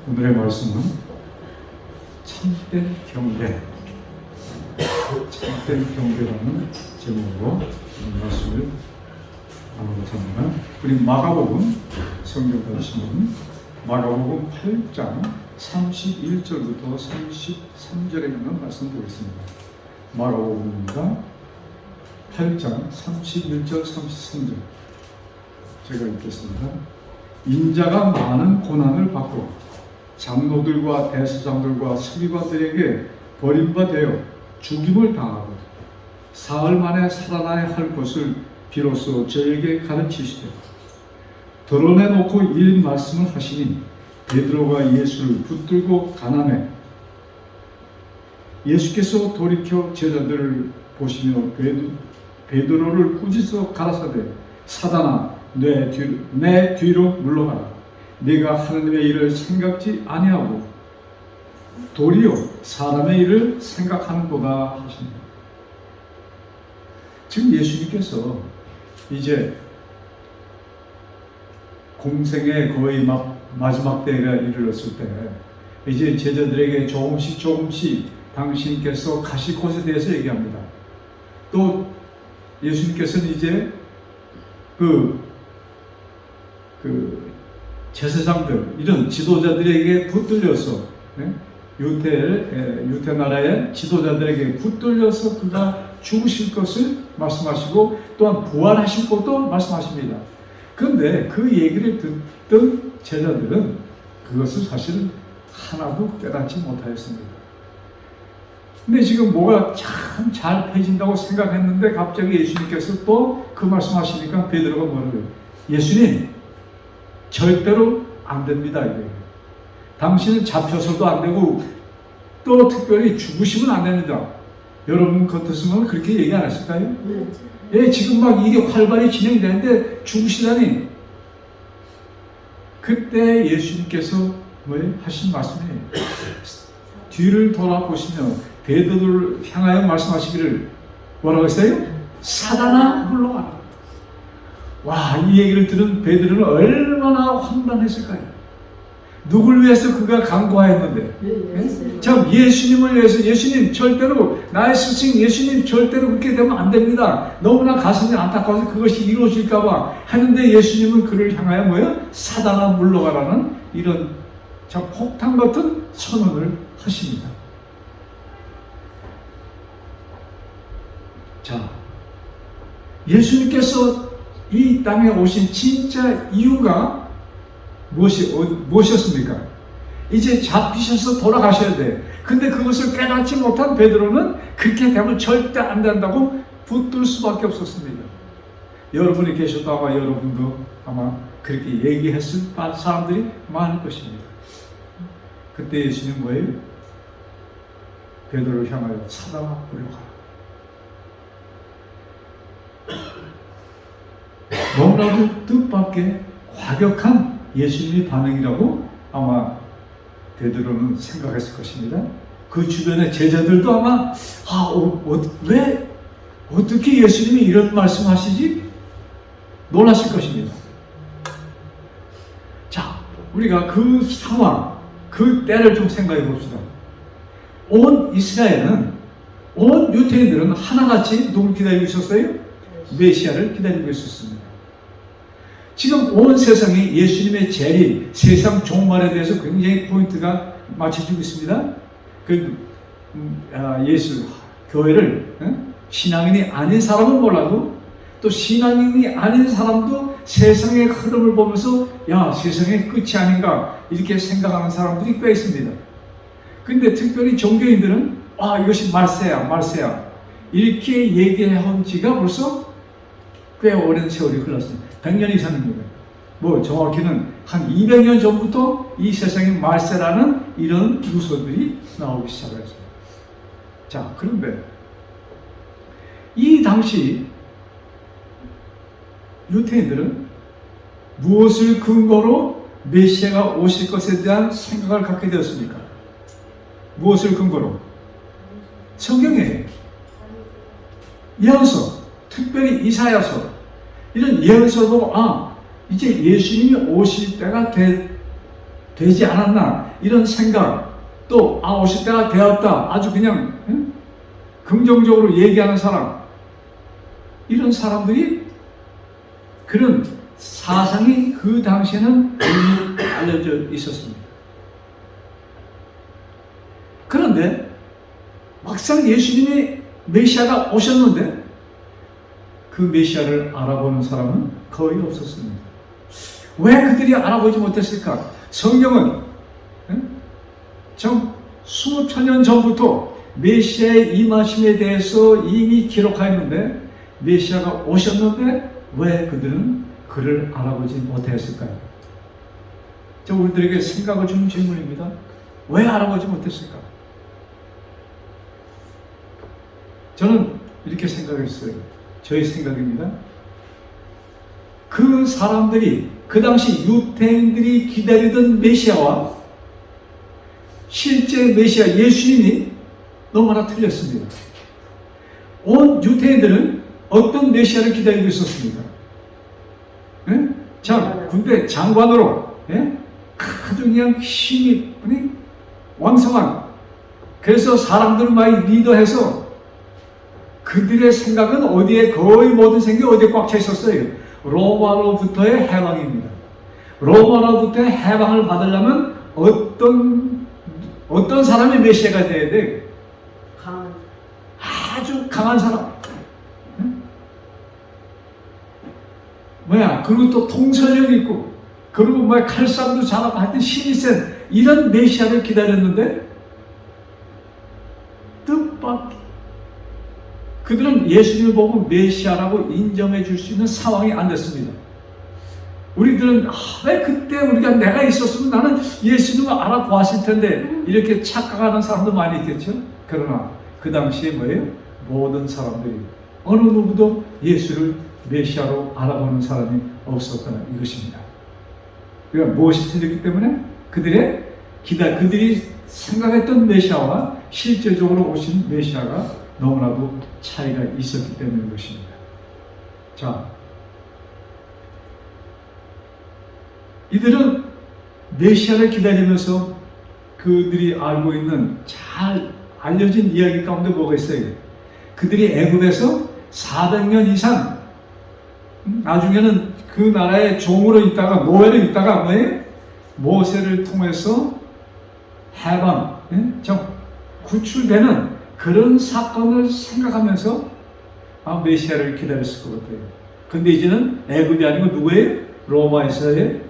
오늘의 말씀은 참된 경배, 참된 경배라는 제목으로 말씀을 나누고자 합니다. 우리 마가복음 성경 보시면 마가복음 8장 31절부터 33절에 있는 말씀 보겠습니다. 마가복음입니다. 8장 31절 33절 제가 읽겠습니다. 인자가 많은 고난을 받고 장로들과 대제사장들과 서기관들에게 버림받아 죽임을 당하고 사흘 만에 살아나야 할 것을 비로소 저에게 가르치시되 드러내놓고 이 말씀을 하시니 베드로가 예수를 붙들고 가나매 예수께서 돌이켜 제자들을 보시며 베드로를 꾸짖어 가라사대 사단아 내 뒤로 물러가라. 네가 하나님의 일을 생각지 아니하고 도리어 사람의 일을 생각하는도다 하십니다. 지금 예수님께서 이제 공생의 거의 마지막 때가 이르렀을 때 이제 제자들에게 조금씩 당신께서 가실 곳에 대해서 얘기합니다. 또 예수님께서는 이제 제사장들 이런 지도자들에게 붙들려서 유대 나라의 지도자들에게 붙들려서 그가 죽으실 것을 말씀하시고 또한 부활하실 것도 말씀하십니다. 그런데 그 얘기를 듣던 제자들은 그것을 사실은 하나도 깨닫지 못하였습니다. 근데 지금 뭐가 참 잘 펴진다고 생각했는데 갑자기 예수님께서 또 그 말씀하시니까 베드로가 뭐라고 해요? 예수님 절대로 안 됩니다. 이게. 당신은 잡혀서도 안 되고 또 특별히 죽으시면 안 됩니다. 여러분 같으시면 그렇게 얘기 안 했을까요? 예, 지금 막 일이 활발히 진행되는데 죽으시다니. 그때 예수님께서 하신 말씀이에요. 뒤를 돌아보시며 베드로를 향하여 말씀하시기를 뭐라고 했어요? 사단아 물러가라. 와, 이 얘기를 들은 베드로는 얼마나 황당했을까요? 누굴 위해서 그가 간구하였는데? 참 예수님을 위해서 예수님 절대로 나의 스승 예수님 절대로 그렇게 되면 안 됩니다. 너무나 가슴이 안타까워서 그것이 이루어질까봐 하는데 예수님은 그를 향하여 사단아 물러가라는 이런 참 폭탄 같은 선언을 하십니다. 자, 예수님께서 이 땅에 오신 진짜 이유가 무엇이었습니까? 이제 잡히셔서 돌아가셔야 돼. 근데 그것을 깨닫지 못한 베드로는 그렇게 되면 절대 안 된다고 붙들 수밖에 없었습니다. 여러분이 계셔도 아마 여러분도 아마 그렇게 얘기했을 사람들이 많을 것입니다. 그때 예수님 뭐예요? 베드로를 향하여 사단아 물러가라. 너무나도 뜻밖의 과격한 예수님의 반응이라고 아마 베드로는 생각했을 것입니다. 그 주변의 제자들도 아마 왜 어떻게 예수님이 이런 말씀하시지? 놀랐을 것입니다. 자, 우리가 그 상황, 그 때를 좀 생각해 봅시다. 온 이스라엘은, 온 유대인들은 하나같이 누굴 기다리고 있었어요? 메시아를 기다리고 있었습니다. 지금 온 세상이 예수님의 재림, 세상 종말에 대해서 굉장히 포인트가 맞춰지고 있습니다. 예수, 교회를 신앙인이 아닌 사람은 몰라도 또 신앙인이 아닌 사람도 세상의 흐름을 보면서 세상의 끝이 아닌가 이렇게 생각하는 사람들이 꽤 있습니다. 근데 특별히 종교인들은 이것이 말세야 이렇게 얘기한 지가 벌써 꽤 오랜 세월이 흘렀습니다. 100년 이상입니다. 정확히는 한 200년 전부터 이 세상의 말세라는 이런 유서들이 나오기 시작했습니다. 자, 그런데 이 당시 유대인들은 무엇을 근거로 메시아가 오실 것에 대한 생각을 갖게 되었습니까? 무엇을 근거로? 성경에 예언서, 특별히 이사야서 이런 예언서를 보고 이제 예수님이 오실 때가 되지 않았나 이런 생각, 또 50대가 되었다 아주 그냥 긍정적으로 얘기하는 사람, 이런 사람들이 그런 사상이 그 당시에는 이미 알려져 있었습니다. 그런데 막상 예수님이 메시아가 오셨는데 그 메시아를 알아보는 사람은 거의 없었습니다. 왜 그들이 알아보지 못했을까? 성경은 정 수천 년 전부터 메시아의 임하심에 대해서 이미 기록하였는데 메시아가 오셨는데 왜 그들은 그를 알아보지 못했을까요? 저 우리들에게 생각을 주는 질문입니다. 왜 알아보지 못했을까? 저는 이렇게 생각했어요. 저의 생각입니다. 그 사람들이 그 당시 유대인들이 기다리던 메시아와 실제 메시아 예수님이 너무나 틀렸습니다. 온 유대인들은 어떤 메시아를 기다리고 있었습니까? 예? 자, 군대 장관으로 아주 그냥 힘이 왕성한, 그래서 사람들을 많이 리더해서 그들의 생각은 어디에, 거의 모든 생각이 어디에 꽉 차 있었어요? 로마로부터의 해방입니다. 로마로부터의 해방을 받으려면 어떤 사람이 메시아가 돼야 돼? 아주 강한 사람. 그리고 또 통솔력 있고, 그리고 칼싸움도 잘하고, 하여튼 힘이 센 이런 메시아를 기다렸는데 뜻밖의 그들은 예수님을 보고 메시아라고 인정해 줄 수 있는 상황이 안 됐습니다. 우리들은 왜 그때 내가 있었으면 나는 예수님을 알아보았을 텐데 이렇게 착각하는 사람도 많이 있겠죠. 그러나 그 당시에 뭐예요? 모든 사람들이 어느 누구도 예수를 메시아로 알아보는 사람이 없었다는 이것입니다. 그러니까 무엇이 틀렸기 때문에 그들이 생각했던 메시아와 실제적으로 오신 메시아가 너무나도 차이가 있었기 때문인 것입니다. 자, 이들은 메시아를 기다리면서 그들이 알고 있는 잘 알려진 이야기 가운데 뭐가 있어요? 그들이 애굽에서 400년 이상 나중에는 그 나라의 종으로 있다가 노예로 있다가 모세를 통해서 해방, 구출되는 그런 사건을 생각하면서 메시아를 기다렸을 것 같아요. 근데 이제는 애굽이 아니고 누구예요? 로마에서의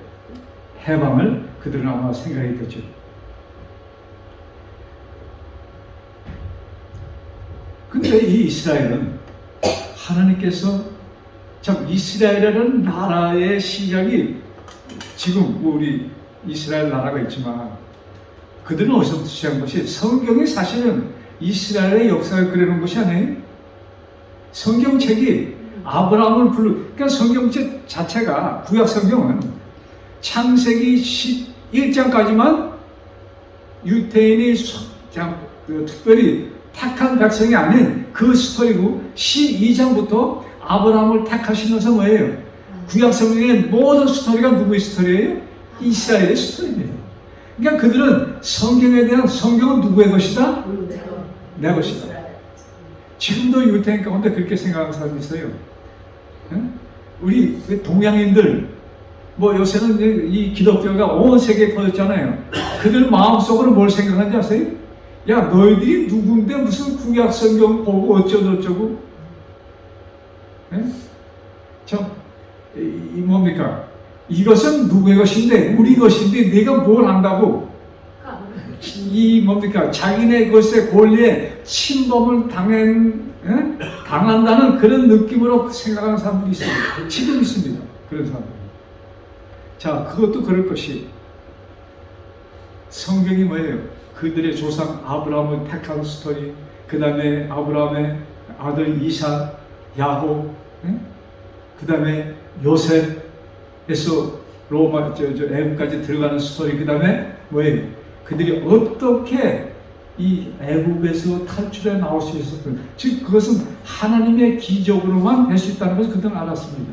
해방을 그들은 아마 생각했겠죠. 근데 이 이스라엘은 하나님께서 참 이스라엘이라는 나라의 시작이 지금 우리 이스라엘 나라가 있지만 그들은 어디서부터 시작한 것이, 성경이 사실은 이스라엘의 역사를 그려놓은 것이 아니에요. 성경책이 아브라함을 그러니까 성경책 자체가, 구약 성경은 창세기 11장까지만 유대인이 특별히 택한 백성이 아닌 그 스토리고, 12장부터 아브라함을 택하시면서 뭐예요? 구약 성경의 모든 스토리가 누구의 스토리예요? 이스라엘의 스토리입니다. 그러니까 그들은 성경에 대한, 성경은 누구의 것이다? 내 것이다. 지금도 유대인 가운데 그렇게 생각하는 사람이 있어요. 우리 동양인들, 요새는 이 기독교가 온 세계에 퍼졌잖아요. 그들 마음속으로 뭘 생각하는지 아세요? 야, 너희들이 누군데 무슨 구약 성경 보고 어쩌고 뭡니까? 이것은 누구의 것인데, 우리 것인데 네가 뭘 안다고? 자기네 것의 권리에 침범을 당한다는 그런 느낌으로 생각하는 사람들이 있습니다. 지금 있습니다. 그런 사람들. 자, 그것도 그럴 것이, 성경이 뭐예요? 그들의 조상 아브라함을 택한 스토리, 그 다음에 아브라함의 아들 이삭, 야곱, 그 다음에 요셉에서 애굽까지 들어가는 스토리, 그 다음에 뭐예요? 그들이 어떻게 이 애굽에서 탈출해 나올 수 있었던, 즉 그것은 하나님의 기적으로만 될 수 있다는 것을 그들은 알았습니다.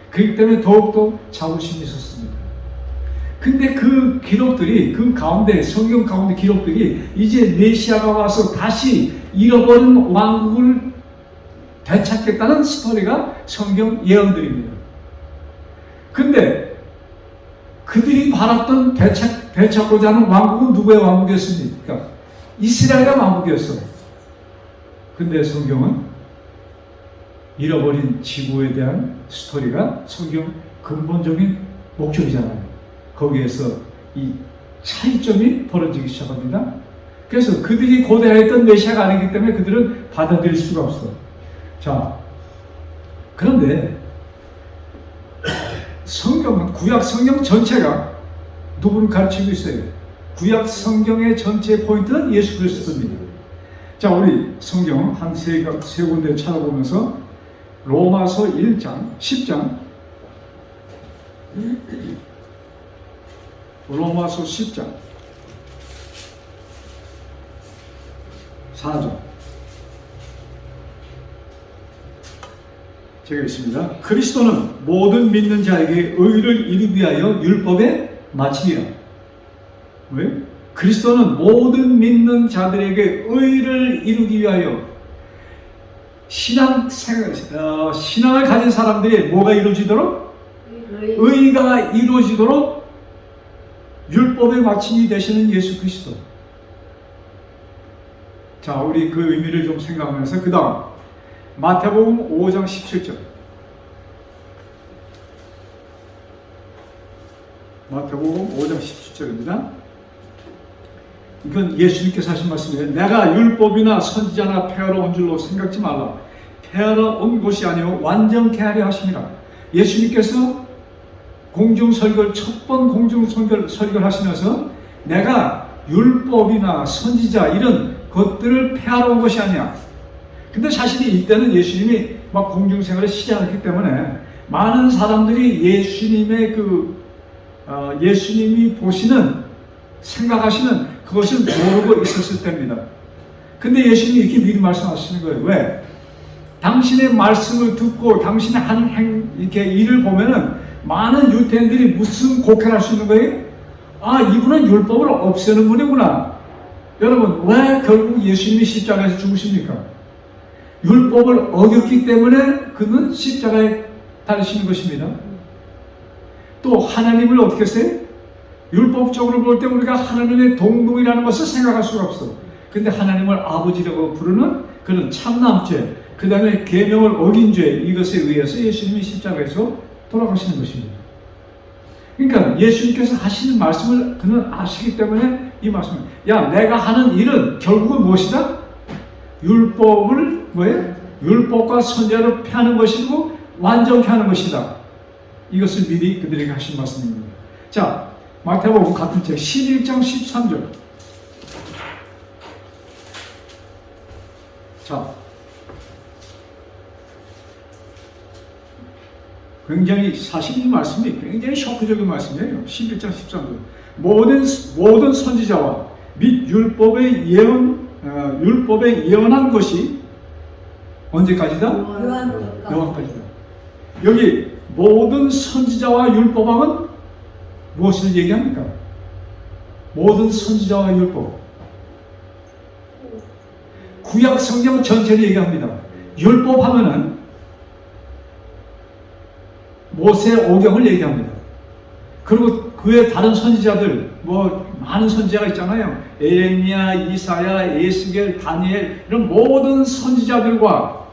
그렇기 때문에 더욱더 자부심이 있었습니다. 근데 그 기록들이, 그 가운데, 성경 가운데 기록들이 이제 메시아가 와서 다시 잃어버린 왕국을 되찾겠다는 스토리가 성경 예언들입니다. 근데 그들이 바랐던 되찾고자 하는 왕국은 누구의 왕국이었습니까? 이스라엘의 왕국이었어요. 근데 성경은 잃어버린 지구에 대한 스토리가 성경 근본적인 목적이잖아요. 거기에서 이 차이점이 벌어지기 시작합니다. 그래서 그들이 고대했던 메시아가 아니기 때문에 그들은 받아들일 수가 없어. 자, 그런데 성경은, 구약 성경 전체가 누구를 가르치고 있어요? 구약 성경의 전체 포인트는 예수 그리스도입니다. 자, 우리 성경 한 세 군데 찾아보면서 로마서 1장, 10장, 로마서 10장 4절 제가 있습니다. 그리스도는 모든 믿는 자에게 의를 이루기 위하여 율법의 마침이라. 왜? 그리스도는 모든 믿는 자들에게 의를 이루기 위하여 신앙을 가진 사람들이 뭐가 이루어지도록? 의가 이루어지도록 율법의 마침이 되시는 예수 그리스도. 자, 우리 그 의미를 좀 생각하면서 그 다음 마태복음 5장 17절. 마태복음 5장 17절입니다. 이건 예수님께서 하신 말씀이에요. 내가 율법이나 선지자나 폐하러 온 줄로 생각지 말라. 폐하러 온 것이 아니요 완전케 하려 하심이라. 예수님께서 첫 번 공중 설교를 하시면서 내가 율법이나 선지자 이런 것들을 폐하러 온 것이 아니야. 근데 사실 이때는 예수님이 막 공중생활을 시작했기 때문에 많은 사람들이 예수님의 예수님이 보시는, 생각하시는 그것을 모르고 있었을 때입니다. 근데 예수님이 이렇게 미리 말씀하시는 거예요. 왜? 당신의 말씀을 듣고 당신의 하는 이렇게 일을 보면은 많은 유대인들이 무슨 곡해를 할 수 있는 거예요? 아, 이분은 율법을 없애는 분이구나. 여러분, 왜 결국 예수님이 십자가에서 죽으십니까? 율법을 어겼기 때문에 그는 십자가에 달리시는 것입니다. 또 하나님을 어떻게 했어요? 율법적으로 볼 때 우리가 하나님의 동등이라는 것을 생각할 수가 없어. 근데 하나님을 아버지라고 부르는 그런 참남죄, 그 다음에 계명을 어긴 죄, 이것에 의해서 예수님이 십자가에서 돌아가시는 것입니다. 그러니까 예수님께서 하시는 말씀을 그는 아시기 때문에 이 말씀을, 야, 내가 하는 일은 결국은 무엇이다? 율법을 뭐예요? 율법과 선지자를 폐하는 것이고 완전케 하는 것이다. 이것을 미리 그들에게 하신 말씀입니다. 자, 마태복음 같은 책 11장 13절. 자, 굉장히 사실 이 말씀이 굉장히 쇼크적인 말씀이에요. 11장 13절. 모든 선지자와 및 율법에 예언한 것이 언제까지다? 요한까지다. 여기 모든 선지자와 율법하면 무엇을 얘기합니까? 모든 선지자와 율법. 구약 성경 전체를 얘기합니다. 율법 하면은 모세 오경을 얘기합니다. 그리고 그의 다른 선지자들, 많은 선지자가 있잖아요. 에레미야, 이사야, 에스겔, 다니엘, 이런 모든 선지자들과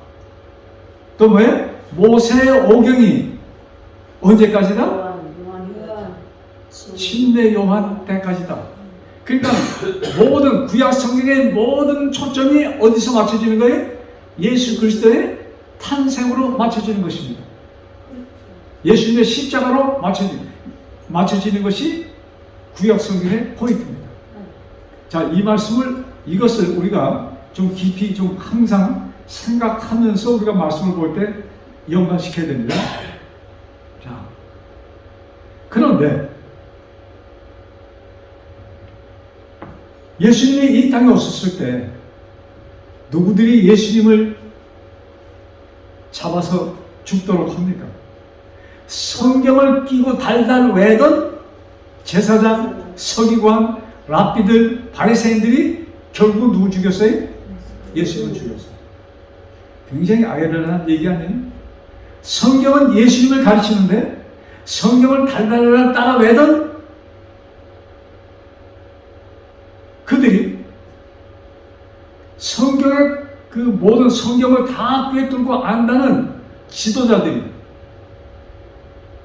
또 뭐예요? 모세 오경이 언제까지다? 침례 요한 때까지다. 그러니까 모든 구약 성경의 모든 초점이 어디서 맞춰지는 거예요? 예수 그리스도의 탄생으로 맞춰지는 것입니다. 예수님의 십자가로 맞춰지는 것이 구약 성경의 포인트입니다. 자, 이것을 우리가 좀 깊이 좀 항상 생각하면서 우리가 말씀을 볼 때 연관시켜야 됩니다. 자, 그런데 예수님이 이 땅에 오셨을 때 누구들이 예수님을 잡아서 죽도록 합니까? 성경을 끼고 달달 외던 제사장, 서기관, 랍비들, 바리새인들이 결국 누구 죽였어요? 예수님을 죽였어요. 굉장히 아이러니한 얘기 아니에요? 성경은 예수님을 가르치는데 성경을 달달달 따라 외던 그들이 성경의 그 모든 성경을 다 꿰뚫고 안다는 지도자들이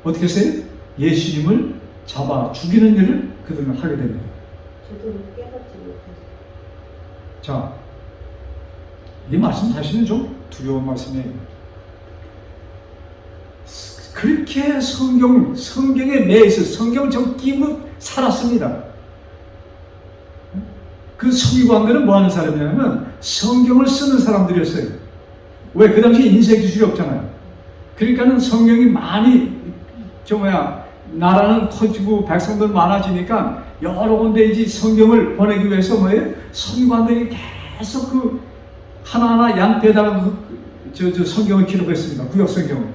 어떻게 했어요? 예수님을 잡아 죽이는 일을 그들은 하게 됩니다. 저도 깨닫지 못해서. 자, 이 말씀 사실은 좀 두려운 말씀이에요. 그렇게 성경에 매여서 성경을 좀 끼고 살았습니다. 그 서기관들은 뭐 하는 사람이냐면 성경을 쓰는 사람들이었어요. 왜? 그 당시에 인쇄 기술이 없잖아요. 그러니까는 성경이 많이 나라는 커지고 백성들 많아지니까 여러 군데 이제 성경을 보내기 위해서 뭐예요? 서기관들이 계속 그 하나하나 양떼에다가 저 성경을 기록했습니다. 구약 성경을.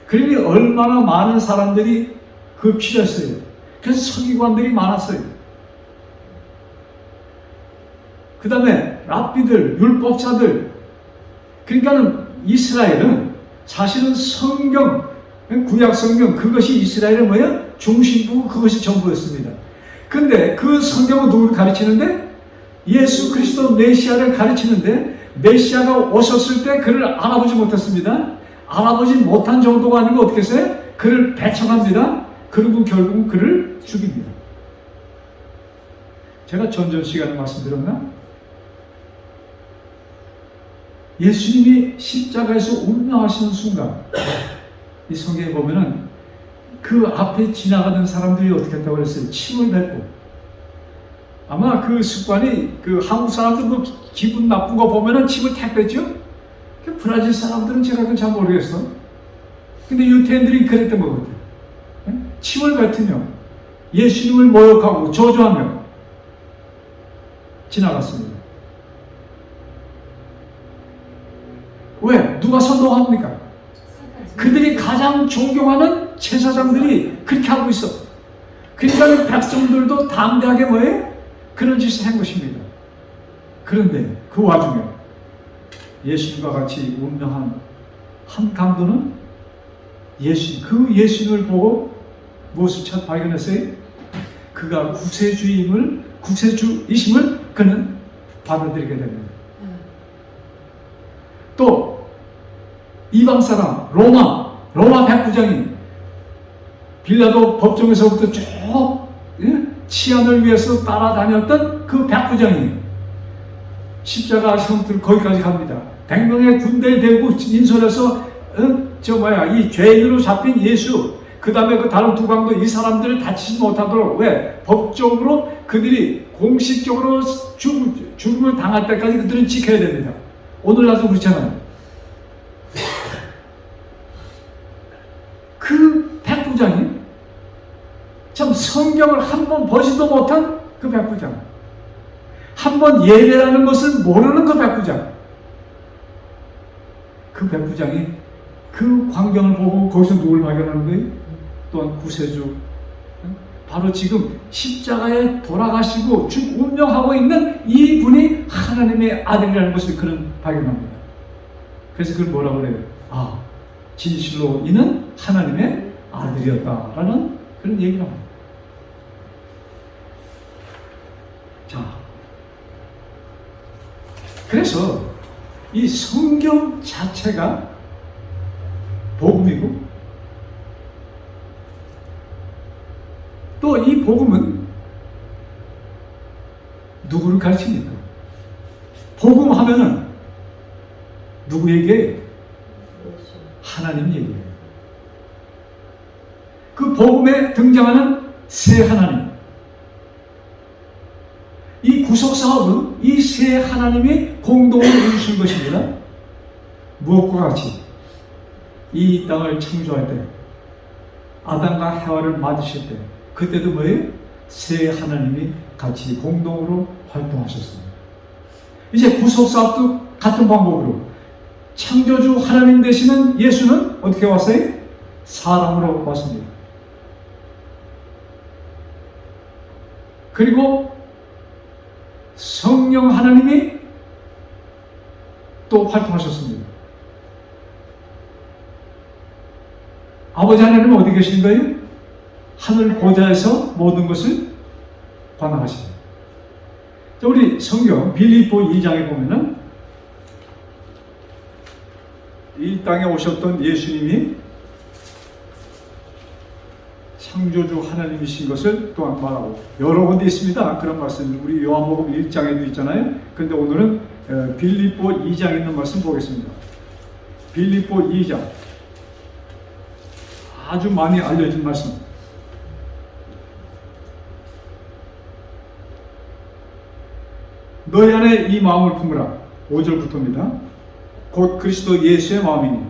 그러니 얼마나 많은 사람들이 그 필요했어요. 그래서 서기관들이 많았어요. 그 다음에 랍비들, 율법사들. 그러니까는 이스라엘은 사실은 성경, 구약 성경, 그것이 이스라엘의 뭐예요? 중심부고 그것이 전부였습니다. 근데 그 성경은 누구를 가르치는데? 예수 그리스도 메시아를 가르치는데 메시아가 오셨을 때 그를 알아보지 못했습니다. 알아보지 못한 정도가 아니고 어떻게 했어요? 그를 배척합니다. 그리고 결국 그를 죽입니다. 제가 전전 시간에 말씀드렸나? 예수님이 십자가에서 운명하시는 순간 이 성경에 보면은 그 앞에 지나가던 사람들이 어떻게 했다고 그랬어요? 침을 뱉고. 아마 그 습관이 그 한국 사람들 뭐 기분 나쁜 거 보면은 침을 탁 뱉죠? 그 브라질 사람들은 제가 그건 잘 모르겠어. 근데 유태인들이 그랬던 거거든요. 침을 뱉으며 예수님을 모욕하고 저주하며 지나갔습니다. 왜? 누가 선동합니까? 그들이 가장 존경하는 제사장들이 그렇게 하고 있어. 그러니까 백성들도 담대하게 뭐예요? 그런 짓을 한 것입니다. 그런데 그 와중에 예수님과 같이 운명한 한 강도는 그 예수님을 보고 무엇을 첫 발견했어요? 그가 구세주이심을 그는 받아들이게 됩니다. 또 이방 사람 로마 백부장이 빌라도 법정에서부터 쭉 치안을 위해서 따라다녔던 그 백부장이 십자가 형틀 거기까지 갑니다. 100명의 군대를 데리고 인솔해서 이 죄인으로 잡힌 예수, 그 다음에 그 다른 두 강도 이 사람들을 다치지 못하도록 왜? 법적으로 그들이 공식적으로 죽음을 당할 때까지 그들은 지켜야 됩니다. 오늘날도 그렇잖아요. 그 백부장이 참 성경을 한 번 보지도 못한 그 백부장, 한 번 예배라는 것을 모르는 그 백부장, 그 백부장이 그 광경을 보고 거기서 누굴 발견하는 거예요? 또한 구세주, 바로 지금 십자가에 돌아가시고 운명하고 있는 이 분이 하나님의 아들이라는 것을 그는 발견합니다. 그래서 그걸 뭐라고 그래요? 아, 진실로 이는 하나님의 아들이었다라는 그런 얘기를 합니다. 자, 그래서 이 성경 자체가 복음이고 또 이 복음은 누구를 가르칩니까? 복음 하면은 누구에게? 하나님 얘기예요. 그 복음에 등장하는 새 하나님, 이 구속 사업은 이 새 하나님이 공동으로 이루신 것입니다. 무엇과 같이 이 땅을 창조할 때 아담과 해와를 만드실 때 그때도 뭐예요? 새 하나님이 같이 공동으로 활동하셨습니다. 이제 구속 사업도 같은 방법으로 창조주 하나님 되시는 예수는 어떻게 왔어요? 사람으로 왔습니다. 그리고 성령 하나님이 또 활동하셨습니다. 아버지 하나님은 어디 계신 거예요? 하늘 보좌에서 모든 것을 관할하시죠. 우리 성경 빌립보 2장에 보면은 이 땅에 오셨던 예수님이 창조주 하나님이신 것을 또한 말하고 여러 군데 있습니다. 그런 말씀 우리 요한복음 1장에도 있잖아요. 그런데 오늘은 빌립보 2장에 있는 말씀 보겠습니다. 빌립보 2장 아주 많이 알려진 말씀. 너희 안에 이 마음을 품으라. 5절부터입니다. 곧 그리스도 예수의 마음이니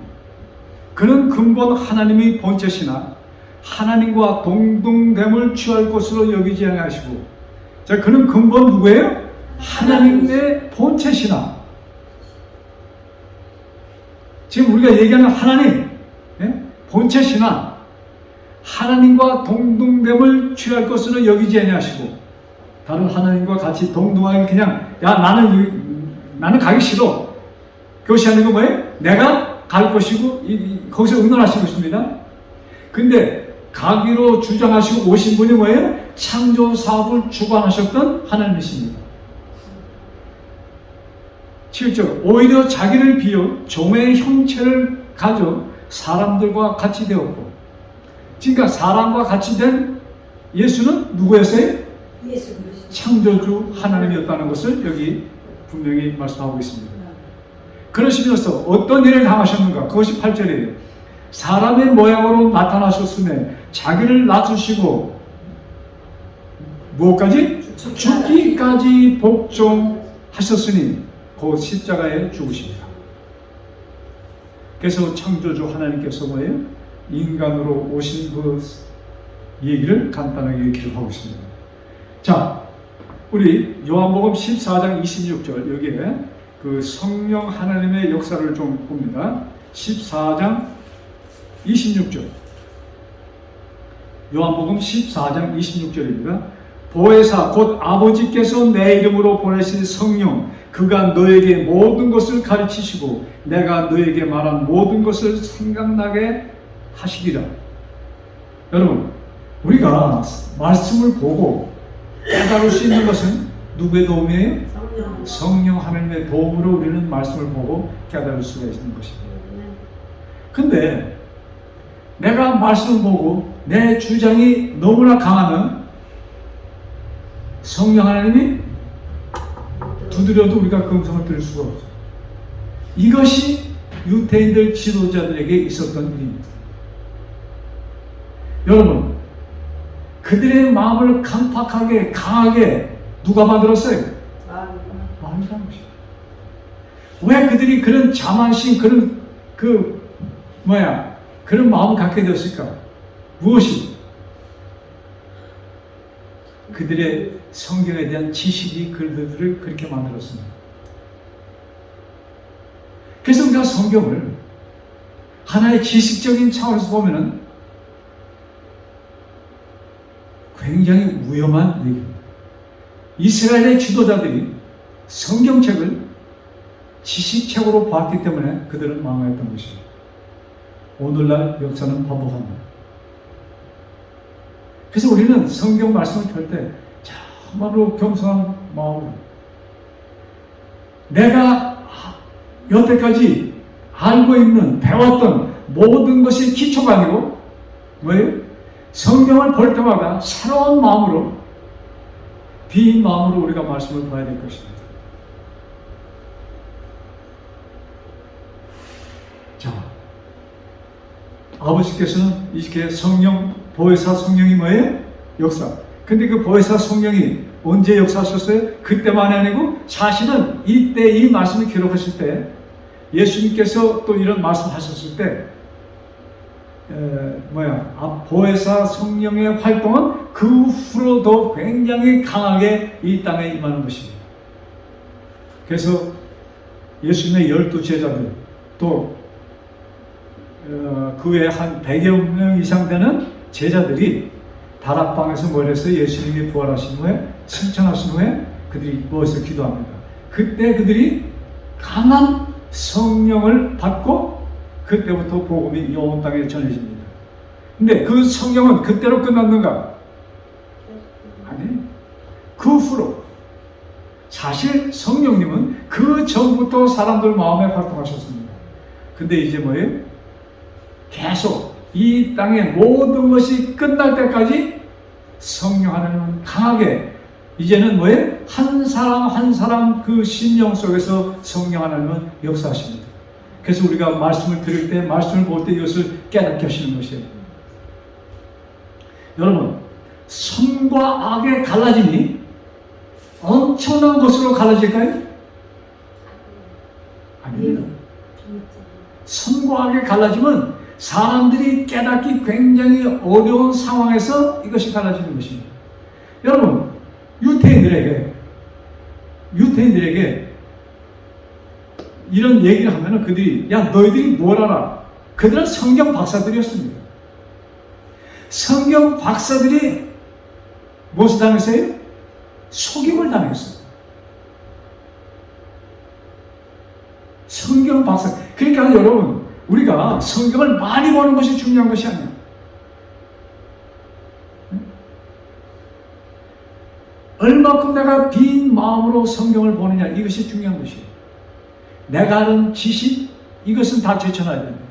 그는 근본 하나님의 본체시나 하나님과 동등됨을 취할 것으로 여기지 아니하시고, 자, 그는 근본 누구예요? 하나님의 본체시나. 지금 우리가 얘기하는 하나님, 본체시나 하나님과 동등됨을 취할 것으로 여기지 아니하시고, 다른 하나님과 같이 동등하게 그냥 나는 가기 싫어. 그것이 아니고 뭐예요? 내가 갈 것이고 거기서 응원하신 것입니다. 근데 가기로 주장하시고 오신 분이 뭐예요? 창조 사업을 주관하셨던 하나님이십니다. 7절 오히려 자기를 비워 종의 형체를 가져 사람들과 같이 되었고, 그러니까 사람과 같이 된 예수는 누구였어요? 예수 그리스도. 창조주 하나님이었다는 것을 여기 분명히 말씀하고 있습니다. 그러시면서 어떤 일을 당하셨는가? 그것이 8절이에요. 사람의 모양으로 나타나셨으며 자기를 낮추시고 무엇까지? 죽기까지 복종하셨으니 곧 십자가에 죽으십니다. 그래서 창조주 하나님께서 뭐예요? 인간으로 오신 그 얘기를 간단하게 기록하고 있습니다. 자, 우리 요한복음 14장 26절 여기에 그 성령 하나님의 역사를 좀 봅니다. 14장 26절 요한복음 14장 26절입니다. 보혜사 곧 아버지께서 내 이름으로 보내신 성령 그가 너에게 모든 것을 가르치시고 내가 너에게 말한 모든 것을 생각나게 하시리라. 여러분, 우리가 말씀을 보고 깨달을 수 있는 것은 누구의 도움이에요? 성령 하나님의 도움으로 우리는 말씀을 보고 깨달을 수가 있는 것입니다. 근데 내가 말씀을 보고 내 주장이 너무나 강하면 성령 하나님이 두드려도 우리가 그 음성을 들을 수가 없어요. 이것이 유대인들 지도자들에게 있었던 일입니다. 여러분, 그들의 마음을 강팍하게 강하게 누가 만들었어요? 마음이라는 것이죠. 왜 그들이 그런 자만심, 그런 마음을 갖게 되었을까? 무엇이? 그들의 성경에 대한 지식이 그들을 그렇게 만들었습니다. 그래서 우리가 성경을 하나의 지식적인 차원에서 보면은 굉장히 위험한 얘기입니다. 이스라엘의 지도자들이 성경책을 지식책으로 봤기 때문에 그들은 망하였던 것입니다. 오늘날 역사는 반복합니다. 그래서 우리는 성경 말씀을 펼 때 정말로 겸손한 마음으로 내가 여태까지 알고 있는 배웠던 모든 것이 기초가 아니고 뭐예요? 성경을 볼 때마다 새로운 마음으로 빈 마음으로 우리가 말씀을 봐야 될 것입니다. 자, 아버지께서는 이렇게 성령, 보혜사 성령이 뭐예요? 역사. 근데 그 보혜사 성령이 언제 역사하셨어요? 그때만이 아니고 사실은 이때 이 말씀을 기록하실 때 예수님께서 또 이런 말씀 하셨을 때 보혜사 성령의 활동은 그 후로도 굉장히 강하게 이 땅에 임하는 것입니다. 그래서 예수님의 12제자들 또 그 외에 한 100여 명 이상 되는 제자들이 다락방에서 뭘 했어요? 예수님이 부활하신 후에 승천하신 후에 그들이 모여서 기도합니다. 그때 그들이 강한 성령을 받고 그때부터 복음이 온 땅에 전해집니다. 근데 그 성령은 그때로 끝났는가? 아니, 그 후로 사실 성령님은 그 전부터 사람들 마음에 활동하셨습니다. 근데 이제 뭐예요? 계속 이 땅의 모든 것이 끝날 때까지 성령 하나님은 강하게 이제는 뭐예요? 한 사람 한 사람 그 심령 속에서 성령 하나님은 역사하십니다. 그래서 우리가 말씀을 들을 때, 말씀을 볼 때 이것을 깨닫게 하시는 것이에요. 여러분, 선과 악의 갈라짐이 엄청난 것으로 갈라질까요? 아닙니다. 선과 악의 갈라짐은 사람들이 깨닫기 굉장히 어려운 상황에서 이것이 갈라지는 것입니다. 여러분, 유태인들에게 이런 얘기를 하면은 그들이, 야, 너희들이 뭘 알아? 그들은 성경 박사들이었습니다. 성경 박사들이 무엇을 당했어요? 속임을 당했어요. 성경 박사. 그러니까 여러분, 우리가 성경을 많이 보는 것이 중요한 것이 아니야. 얼마큼 내가 빈 마음으로 성경을 보느냐, 이것이 중요한 것이에요. 내가 아는 지식, 이것은 다 제쳐놔야 됩니다.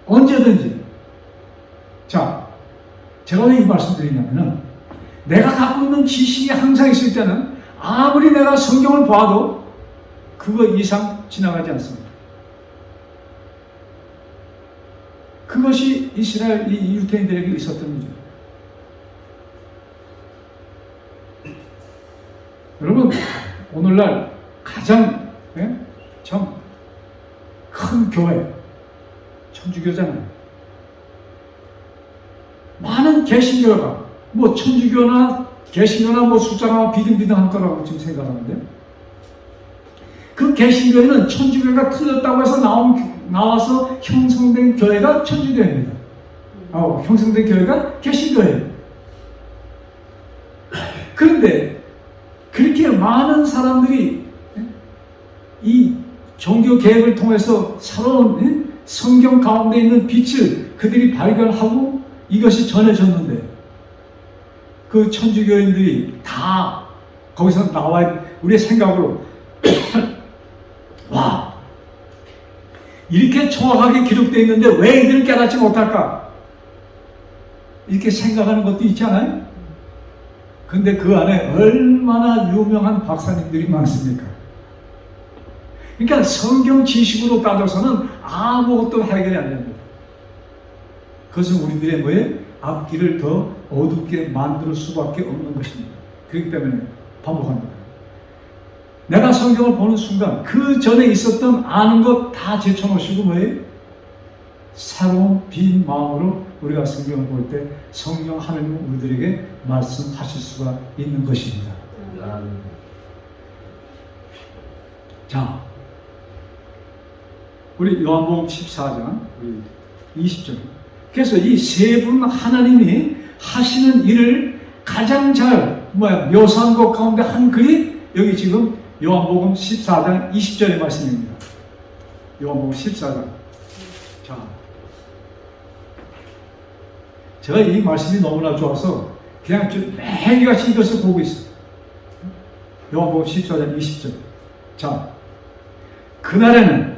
언제든지. 자, 제가 왜 이 말씀 드리냐면은, 내가 갖고 있는 지식이 항상 있을 때는 아무리 내가 성경을 봐도 그거 이상 지나가지 않습니다. 그것이 이스라엘 이 유대인들에게 있었던 일이죠. 여러분, 오늘날 가장 참 큰 교회, 천주교잖아요. 많은 개신교가 뭐 천주교나 개신교나 뭐 숫자가 비등비등할 거라고 지금 생각하는데, 그 개신교회는 천주교가 틀렸다고 해서 나와서 형성된 교회가 천주교회입니다. 형성된 교회가 개신교회예요. 그런데 그렇게 많은 사람들이 이 종교 개혁을 통해서 새로운 성경 가운데 있는 빛을 그들이 발견하고 이것이 전해졌는데, 그 천주교인들이 다 거기서 나와, 우리의 생각으로 와, 이렇게 정확하게 기록되어 있는데 왜 이들은 깨닫지 못할까? 이렇게 생각하는 것도 있잖아요. 근데 그 안에 얼마나 유명한 박사님들이 많습니까? 그러니까 성경 지식으로 따져서는 아무것도 해결이 안 됩니다. 그것은 우리들의 뭐에 앞길을 더 어둡게 만들 수밖에 없는 것입니다. 그렇기 때문에 반복합니다. 내가 성경을 보는 순간 그 전에 있었던 아는 것 다 제쳐놓으시고 뭐예요? 새로운 빈 마음으로 우리가 성경을 볼 때 성령 하나님은 우리들에게 말씀하실 수가 있는 것입니다. 자, 우리 요한복음 14장 20절. 그래서 이 세 분 하나님이 하시는 일을 가장 잘 묘사한 것 가운데 한 글이 여기 지금 요한복음 14장 20절의 말씀입니다. 요한복음 14장. 자, 제가 이 말씀이 너무나 좋아서 그냥 매일같이 이것을 보고 있어요. 요한복음 14장 20절. 자, 그날에는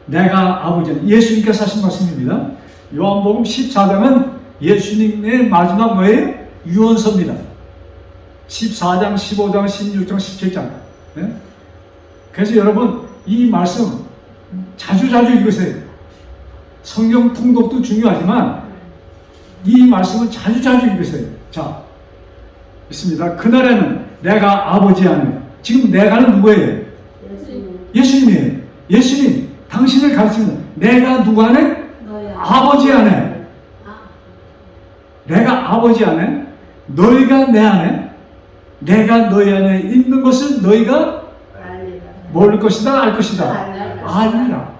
내가 아버지, 예수님께서 하신 말씀입니다. 요한복음 14장은 예수님의 마지막 뭐예요? 유언서입니다. 14장, 15장, 16장, 17장. 네? 그래서 여러분, 이 말씀 자주 읽으세요. 성경 통독도 중요하지만 이 말씀을 자주 읽으세요. 자, 있습니다. 그날에는 내가 아버지 안에, 지금 내가는 누구예요? 예수님이에요. 예수님, 당신을 가르치는 내가 누구 안에? 아버지 안에. 내가 아버지 안에, 너희가 내 안에, 내가 너희 안에 있는 것을 너희가 모를 것이다, 알 것이다. 알리라.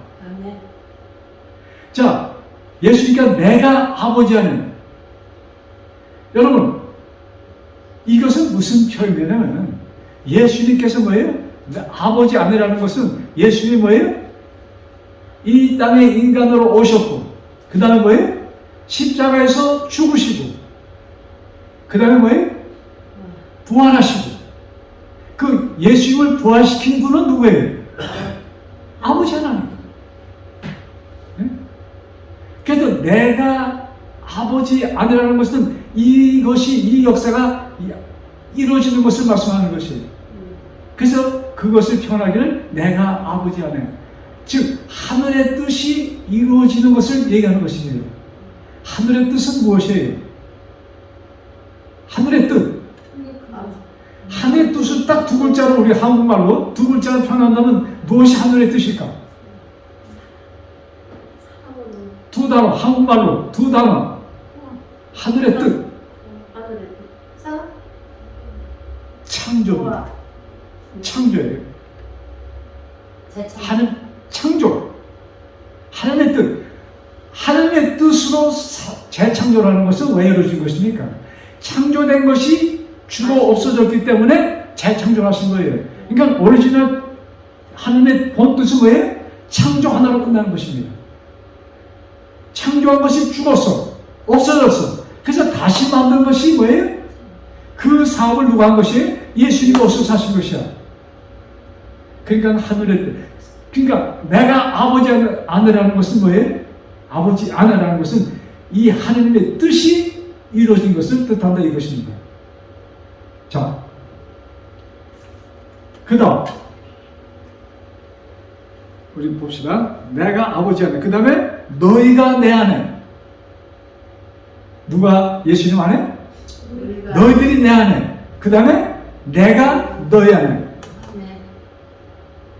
자, 예수님께서 내가 아버지 안에, 여러분, 이것은 무슨 표현이냐면 예수님께서 뭐예요? 아버지 아내라는 것은 예수님이 뭐예요? 이 땅에 인간으로 오셨고 그 다음에 뭐예요? 십자가에서 죽으시고 그 다음에 뭐예요? 부활하시고 그 예수님을 부활시킨 분은 누구예요? 아버지 하나님. 네? 그래서 내가 아버지 아내라는 것은 이것이 이 역사가 이루어지는 것을 말씀하는 것이에요. 그래서 그것을 표현하기를 내가 아버지 아내, 즉 하늘의 뜻이 이루어지는 것을 얘기하는 것입니다. 하늘의 뜻은 무엇이에요? 하늘의 뜻. 하늘의 뜻을 딱 두 글자로 우리 한국말로 두 글자로 표현한다면 무엇이 하늘의 뜻일까? 두 단어, 한국말로 두 단어. 하늘의 뜻. 창조입니다. 창조예요. 하늘 창조. 하나님의 뜻. 하나님의 뜻으로 재창조라는 것은 왜 이루어진 것입니까? 창조된 것이 주로 없어졌기 때문에 재창조하신 거예요. 그러니까 오리지널 하나님의 본 뜻은 뭐예요? 창조 하나로 끝나는 것입니다. 창조한 것이 죽었어. 없어졌어. 그래서 다시 만든 것이 뭐예요? 그 사업을 누가 한 것이에요? 예수님이 오셔서 하신 것이야. 그러니까 하늘의 뜻. 그러니까 내가 아버지 아내라는 것은 뭐예요? 아버지 아내라는 것은 이 하나님의 뜻이 이루어진 것을 뜻한다 이것입니다. 자, 그 다음 우리 봅시다. 내가 아버지 아내. 그 다음에 너희가 내 아내. 누가 예수님 아내? 너희들이 내 아내. 그 다음에 내가 너희 아내. 네.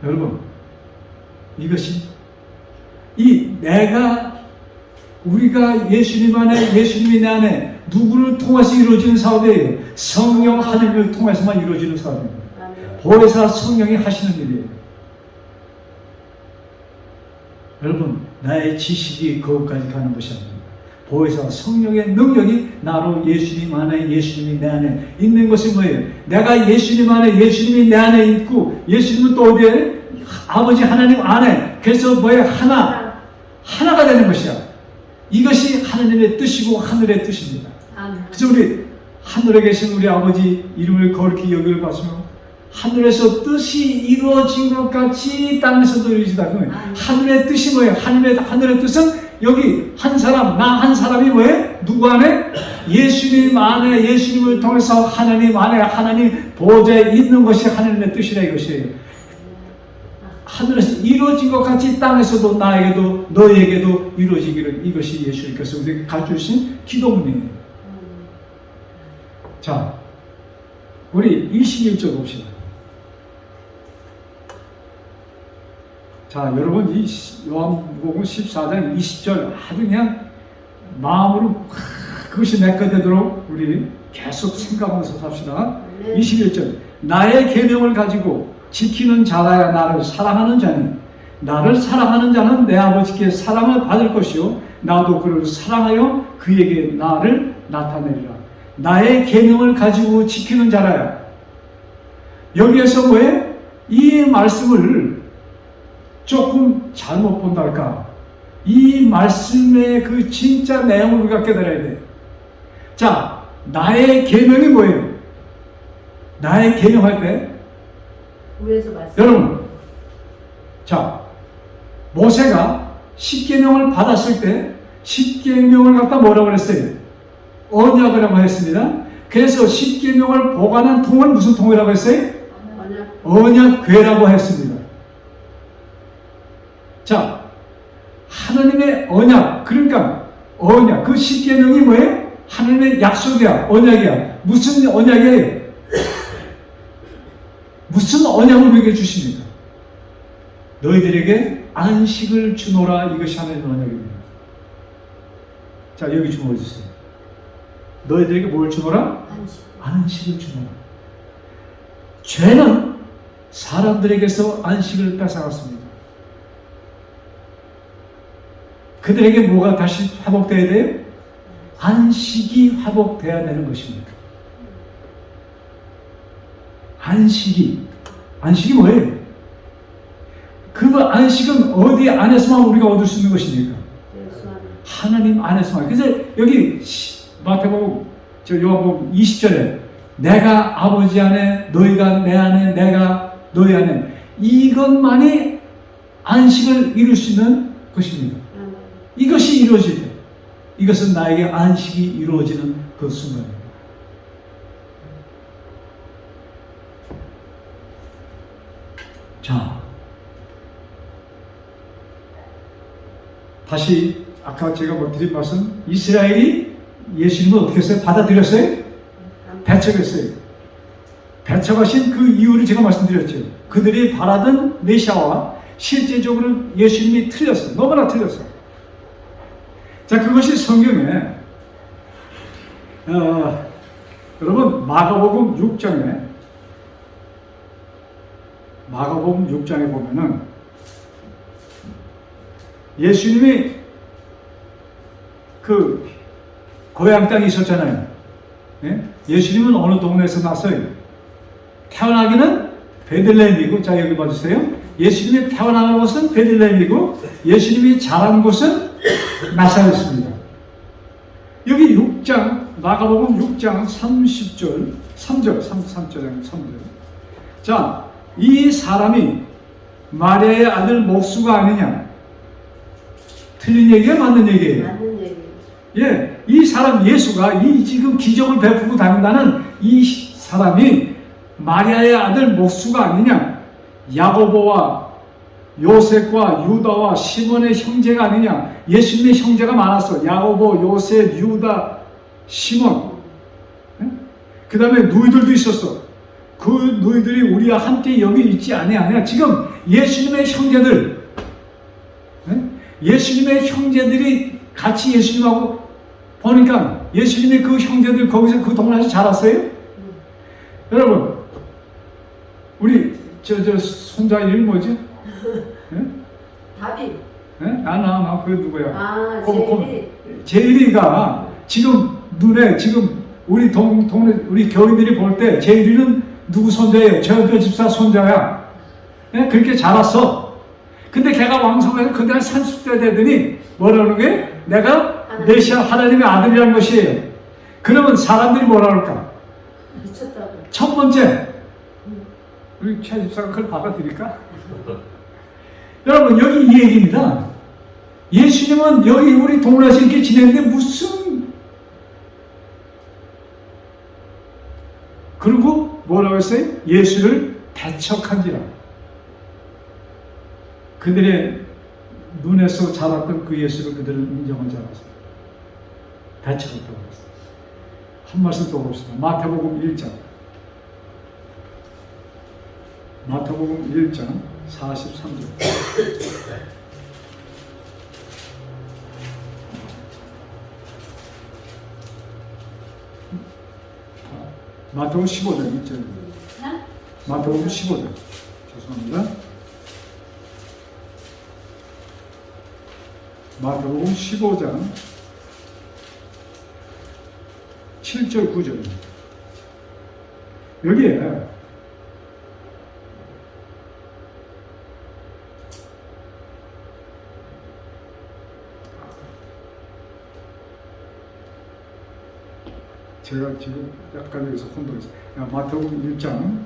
여러분, 이것이 이 내가 우리가 예수님 안에 예수님이 내 안에 누구를 통해서 이루어지는 사업이에요? 성령 하나님을 통해서만 이루어지는 사업입니다. 보혜사 성령이 하시는 일이에요. 여러분, 나의 지식이 거기까지 가는 것이 아닙니다. 보혜사 성령의 능력이 나로 예수님 안에 예수님이 내 안에 있는 것이 뭐예요? 내가 예수님 안에 예수님이 내 안에 있고 예수님은 또 어디에? 아버지 하나님 안에. 그래서 뭐예요? 하나가 되는 것이야. 이것이 하나님의 뜻이고 하늘의 뜻입니다. 그래서 우리 하늘에 계신 우리 아버지 이름을 거룩히 여기를 봤으면 하늘에서 뜻이 이루어진 것 같이 땅에서도 이루어지다. 하늘의 뜻이 뭐예요? 하늘의 뜻은 여기 한 사람, 나 한 사람이 뭐예요? 누구 안에? 예수님 안에 예수님을 통해서 하나님 안에 하나님 보좌에 있는 것이 하나님의 뜻이라 이것이에요. 하늘에서 이루어진 것 같이 땅에서도 나에게도 너에게도 이루어지기를 이것이 예수님께서 우리에게 가르쳐주신 기도문이에요. 자, 우리 21절 봅시다. 자, 여러분 이 요한복음 14장 20절 아주 그냥 마음으로 그것이 내 것 되도록 우리 계속 생각하면서 삽시다. 21절 나의 계명을 가지고 지키는 자라야 나를 사랑하는 자니 나를 사랑하는 자는 내 아버지께 사랑을 받을 것이요 나도 그를 사랑하여 그에게 나를 나타내리라. 나의 계명을 가지고 지키는 자라야. 여기에서 뭐예요? 이 말씀을 조금 잘못 본달까? 이 말씀의 그 진짜 내용을 우리가 깨달아야 돼. 자, 나의 계명이 뭐예요? 나의 계명할 때 여러분, 자, 모세가 십계명을 받았을 때 십계명을 갖다 뭐라고 그랬어요? 언약이라고 했습니다. 그래서 십계명을 보관한 통을 무슨 통이라고 했어요? 언약궤라고 했습니다. 자, 하나님의 언약, 그러니까 언약, 그 십계명이 뭐예요? 하나님의 약속이야, 언약이야. 무슨 언약이에요? 무슨 언약을 우리에게 주십니까? 너희들에게 안식을 주노라. 이것이 하나님의 언약입니다. 자, 여기 주목해주세요. 너희들에게 뭘 주노라? 안식을 주노라. 죄는 사람들에게서 안식을 뺏어갔습니다. 그들에게 뭐가 다시 회복돼야 돼요? 안식이 회복돼야 되는 것입니다. 안식이 뭐예요? 그 안식은 어디 안에서만 우리가 얻을 수 있는 것입니까? 예수 안에. 하나님 안에서만. 그래서 여기 마태복음 요한복음 20절에 내가 아버지 안에 너희가 내 안에 내가 너희 안에 이것만이 안식을 이룰 수 있는 것입니다. 아멘. 이것이 이루어질 때 이것은 나에게 안식이 이루어지는 그 순간입니다. 자, 다시 아까 제가 드린 말씀, 이스라엘이 예수님을 어떻게 했어요? 받아들였어요? 배척했어요. 배척하신 그 이유를 제가 말씀드렸죠. 그들이 바라던 메시아와 실제적으로 예수님이 틀렸어요. 너무나 틀렸어요. 자, 그것이 성경에 여러분 마가복음 6장에 보면은 예수님이 그 고향 땅에 있었잖아요. 예? 예수님은 어느 동네에서 났어요? 태어나기는 베들레헴이고, 자 여기 봐주세요. 예수님이 태어난 곳은 베들레헴이고 예수님이 자란 곳은 나사렛입니다. 여기 6장 마가복음 6장 30절 3절. 자, 이 사람이 마리아의 아들 목수가 아니냐? 틀린 얘기가 맞는 얘기예요. 맞는 얘기. 예, 이 사람 예수가 이 지금 기적을 베푸고 다닌다는 이 사람이 마리아의 아들 목수가 아니냐? 야고보와 요셉과 유다와 시몬의 형제가 아니냐? 예수님의 형제가 많았어. 야고보, 요셉, 유다, 시몬. 그 다음에 누이들도 있었어. 그 누이들이 우리와 함께 여기 있지 아니냐? 지금 예수님의 형제들, 예수님의 형제들이 같이 예수님하고 보니까 예수님의 그 형제들 거기서 그 동네에서 자랐어요? 여러분, 우리 저 손자 이름이 뭐지? 다비. 그 누구야? 제일이. 제일이가 지금 눈에 지금 우리 동네 우리 교인들이 볼 때 제일이는 누구 손자예요? 최은표 집사 손자야. 그렇게 자랐어. 근데 걔가 왕성해서 그날 30대 되더니 뭐라는 게? 내가 메시아 하나님의 아들이라는 것이에요. 그러면 사람들이 뭐라 할까? 미쳤다고. 첫 번째, 우리 최 집사가 그걸 받아들일까? 여러분, 여기 이 얘기입니다. 예수님은 여기 우리 동네에서 이렇게 지냈는데 무슨, 그리고 뭐라고 했어요? 예수를 배척한지라. 그들의 눈에서 자랐던 그 예수를 그들은 인정하지 않았어요. 배척했다고 했어요. 한 말씀 더 봅시다. 마태복음 1장. 마태복음 1장 43절. 마태복음 15장 1절. 마태복음 15장. 죄송합니다. 마태복음 15장 7절 9절입니다. 여기에 제가 지금 약간 여기서 혼동했어요. 마태복음 1장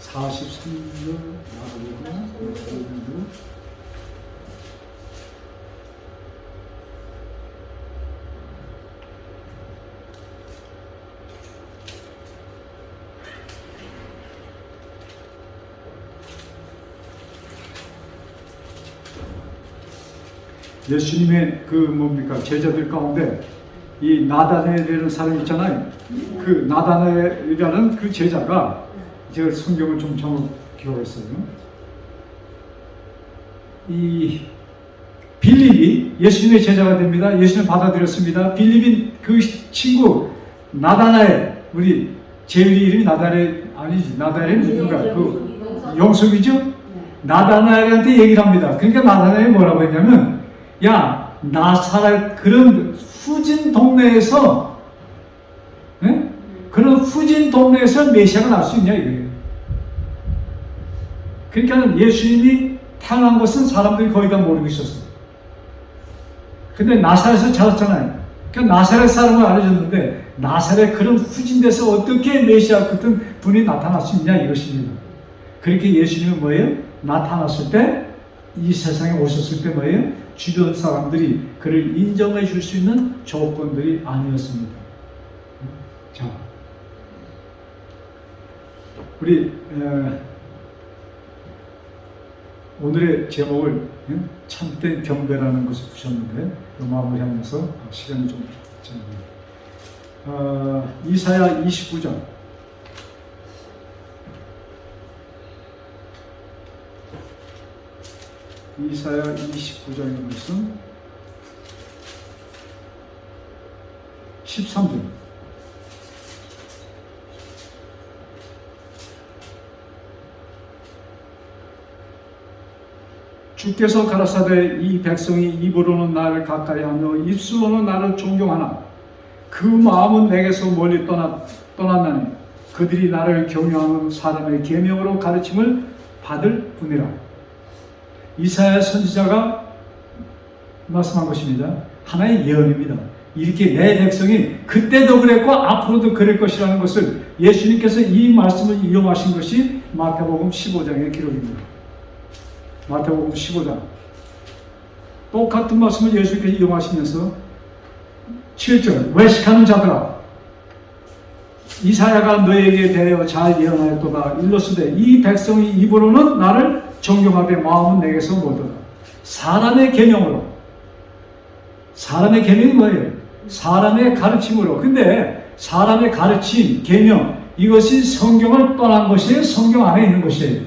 43절 마태복음 예수님의 그 뭡니까 제자들 가운데 이 나다나엘이라는 사람이 있잖아요. 그 나다나엘이라는 그 제자가 제가 성경을 좀 잘못 기록했어요. 이 빌립이 예수님의 제자가 됩니다. 예수님 받아들였습니다. 빌립인 그 친구 나다나엘, 우리 제일이 이름이 나다나엘 아니지? 나다나엘이 누군가? 그 영숙이죠? 나다나엘한테 얘기를 합니다. 그러니까 나다나엘이 뭐라고 했냐면, 야, 나사렛 그런 후진 동네에서 예? 그런 후진 동네에서 메시아가 날 수 있냐 이거예요. 그러니까 예수님이 태어난 것은 사람들이 거의 다 모르고 있었어요. 근데 나사렛에서 자랐잖아요. 그러니까 나사렛 사람을 알려줬는데 나사렛 그런 후진 데서 어떻게 메시아 같은 분이 나타날 수 있냐 이것입니다. 그렇게 예수님은 뭐예요? 나타났을 때 이 세상에 오셨을 때 뭐예요? 주변 사람들이 그를 인정해 줄 수 있는 조건들이 아니었습니다. 자, 우리 오늘의 제목을 참된 경배라는 것을 붙였는데 마무리하면서 시간이 좀 이사야 29장 이사야 29장의 말씀 13절 주께서 가라사대 이 백성이 입으로는 나를 가까이하며 입술로는 나를 존경하나 그 마음은 내게서 멀리 떠났나니 그들이 나를 경외하는 사람의 계명으로 가르침을 받을 뿐이라. 이사야 선지자가 말씀한 것입니다. 하나의 예언입니다. 이렇게 내 백성이 그때도 그랬고 앞으로도 그럴 것이라는 것을 예수님께서 이 말씀을 이용하신 것이 마태복음 15장의 기록입니다. 마태복음 15장 똑같은 말씀을 예수님께서 이용하시면서 7절 외식하는 자들아 이사야가 너에게 대하여 잘 예언하였도다. 일러스되 이 백성이 입으로는 나를 존경하되 마음은 내게서 멀더라. 사람의 계명으로 사람의 계명이 뭐예요? 사람의 가르침으로. 근데 사람의 가르침, 계명 이것이 성경을 떠난 것이에요? 성경 안에 있는 것이에요?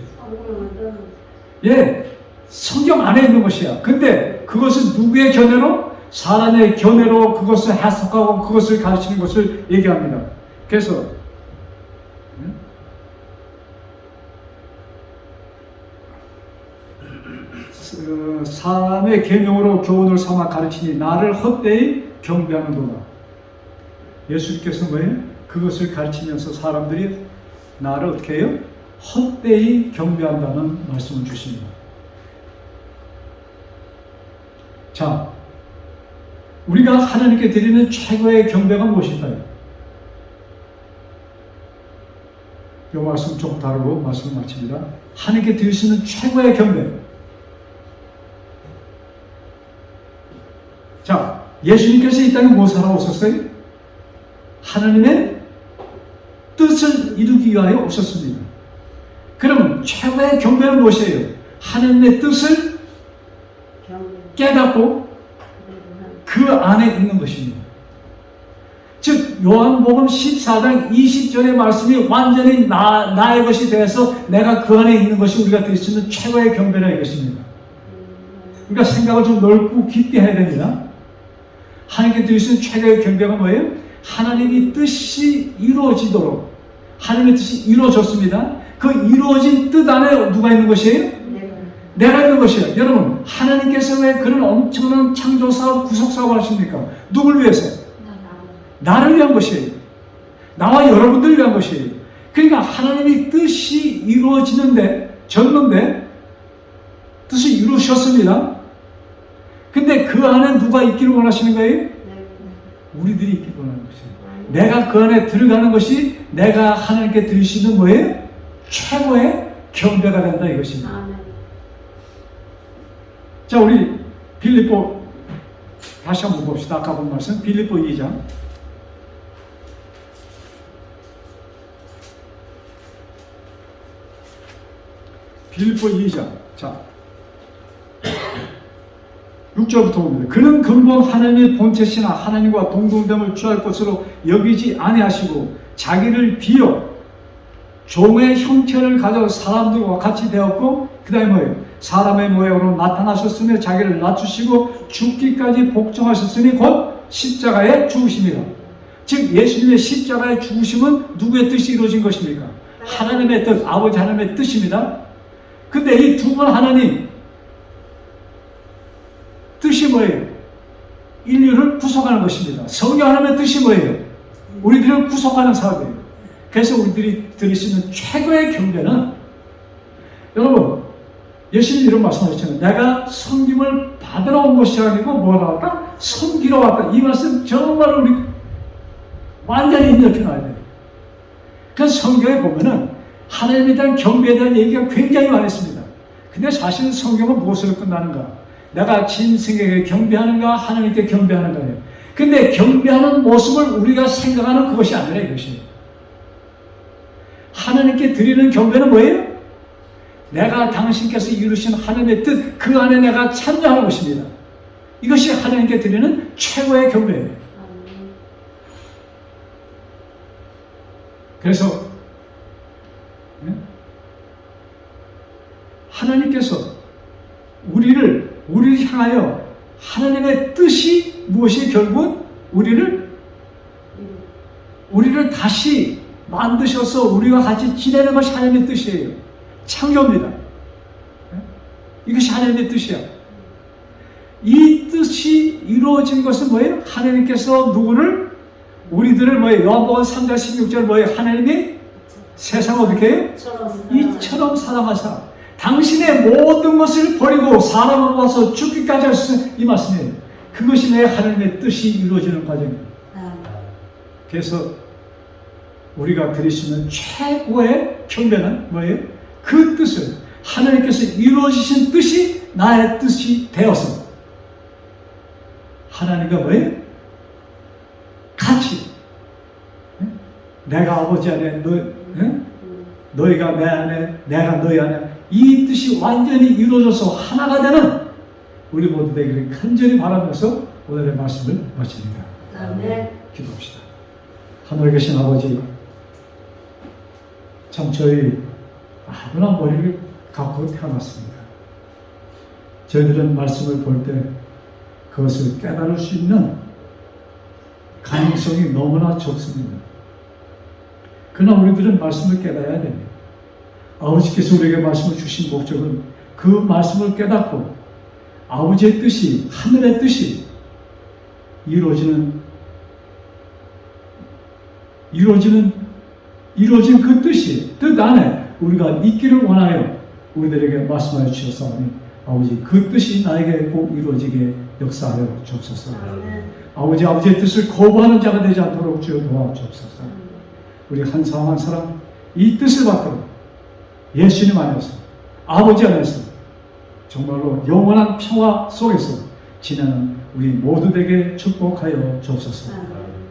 예, 성경 안에 있는 것이야. 근데 그것은 누구의 견해로? 사람의 견해로 그것을 해석하고 그것을 가르치는 것을 얘기합니다. 그래서 사람의 계명으로 교훈을 삼아 가르치니 나를 헛되이 경배하는도다. 예수님께서 뭐예요? 그것을 가르치면서 사람들이 나를 어떻게 해요? 헛되이 경배한다는 말씀을 주십니다. 자, 우리가 하나님께 드리는 최고의 경배가 무엇일까요? 이 말씀 좀 다르고 말씀을 마칩니다. 하나님께 드리시는 최고의 경배. 자, 예수님께서 이 땅에 무엇을 하러 오셨어요? 하나님의 뜻을 이루기 위하여 오셨습니다. 그럼 최고의 경배는 무엇이에요? 하나님의 뜻을 깨닫고 그 안에 있는 것입니다. 즉 요한복음 14장 20절의 말씀이 완전히 나의 것이 되어서 내가 그 안에 있는 것이 우리가 드릴 수 있는 최고의 경배라 이것입니다. 그러니까 생각을 좀 넓고 깊게 해야 됩니다. 하나님께 드릴 수 있는 최고의 경배가 뭐예요? 하나님의 뜻이 이루어지도록. 하나님의 뜻이 이루어졌습니다. 그 이루어진 뜻 안에 누가 있는 것이에요? 내가 있는 것이에요. 여러분, 하나님께서 왜 그런 엄청난 창조사업, 구속사업을 하십니까? 누굴 위해서? 나를 위한 것이에요. 나와 여러분들을 위한 것이에요. 그러니까 하나님의 뜻이 이루어지는데, 졌는데, 뜻이 이루셨습니다. 근데 그 안에 누가 있기를 원하시는 거예요? 우리들이 있기를 원하는 것이에요. 내가 그 안에 들어가는 것이 내가 하나님께 드릴 수 있는 뭐예요? 최고의 경배가 된다 이것입니다. 자, 우리 빌립보 다시 한번 봅시다. 아까 본 말씀 빌립보 2장 빌립보 2장 자 6절부터 봅니다. 그는 근본 하나님의 본체시나 하나님과 동등됨을 취할 것으로 여기지 아니하시고 자기를 비어 종의 형체를 가져 사람들과 같이 되었고 그 다음에 뭐예요? 사람의 모양으로 나타나셨으며 자기를 낮추시고 죽기까지 복종하셨으니 곧 십자가에 죽으십니다. 즉 예수님의 십자가의 죽으심은 누구의 뜻이 이루어진 것입니까? 하나님의 뜻, 아버지 하나님의 뜻입니다. 근데 이 두 분 하나님 뜻이 뭐예요? 인류를 구속하는 구속하는 것입니다. 성령 하나님의 뜻이 뭐예요? 우리들을 구속하는 사업이에요. 그래서 우리들이 드릴 수 있는 최고의 경배는, 여러분, 예수님 이런 말씀하셨잖아요. 내가 섬김을 받으러 온 것이 아니고 뭐라 왔다? 섬기러 왔다. 이 말씀 정말 우리 완전히 입력해 놔야 돼요. 그래서 성경에 보면은 하나님에 대한 경배에 대한 얘기가 굉장히 많습니다. 근데 사실 성경은 무엇으로 끝나는가? 내가 짐승에게 경배하는가, 하나님께 경배하는가예요. 근데 경배하는 모습을 우리가 생각하는 그것이 아니라 이것이에요. 하나님께 드리는 경배는 뭐예요? 내가 당신께서 이루신 하나님의 뜻, 그 안에 내가 참여하는 것입니다. 이것이 하나님께 드리는 최고의 경배예요. 그래서 하나님께서 우리를 향하여 하나님의 뜻이 무엇이 결국은 우리를 다시 만드셔서 우리와 같이 지내는 것이 하나님의 뜻이에요. 창조입니다. 이것이 하나님의 뜻이야. 이 뜻이 이루어진 것은 뭐예요? 하나님께서 누구를? 우리들을 뭐예요? 요한복음 3장 16절 뭐예요? 하나님이 세상을 어떻게 해요? 이처럼 사랑하사 당신의 모든 것을 버리고 사람을 와서 죽기까지 하셨어요. 이 말씀이에요. 그것이 내 하나님의 뜻이 이루어지는 과정이에요. 그래서 우리가 드릴 수 있는 최고의 경배는 뭐예요? 그 뜻을, 하나님께서 이루어지신 뜻이 나의 뜻이 되어서 하나님과 뭐예요? 같이 내가 아버지 안에 너희가 내 안에 내가 너희 안에 이 뜻이 완전히 이루어져서 하나가 되는 우리 모두 되기를 간절히 바라면서 오늘의 말씀을 마칩니다. 아멘. 기도합시다. 하늘에 계신 아버지, 참 저희 아무나 머리를 갖고 태어났습니다. 저희들은 말씀을 볼 때 그것을 깨달을 수 있는 가능성이 너무나 적습니다. 그러나 우리들은 말씀을 깨달아야 됩니다. 아버지께서 우리에게 말씀을 주신 목적은 그 말씀을 깨닫고 아버지의 뜻이, 하늘의 뜻이 이루어진 그 뜻 안에 우리가 있기를 원하여 우리들에게 말씀하여 주셨사오니 아버지 그 뜻이 나에게 꼭 이루어지게 역사하여 주옵소서. 아버지의 뜻을 거부하는 자가 되지 않도록 주여 도와주옵소서. 우리 한 사람 한 사람 이 뜻을 받도록 예수님 안에서, 아버지 안에서 정말로 영원한 평화 속에서 지내는 우리 모두에게 축복하여 주옵소서.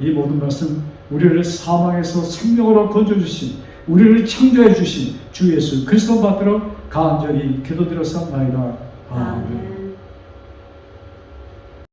이 모든 말씀 우리를 사망에서 생명으로 건져주신, 우리를 창조해 주신 주 예수 그리스도 받들어 간절히 기도드렸사옵나이다.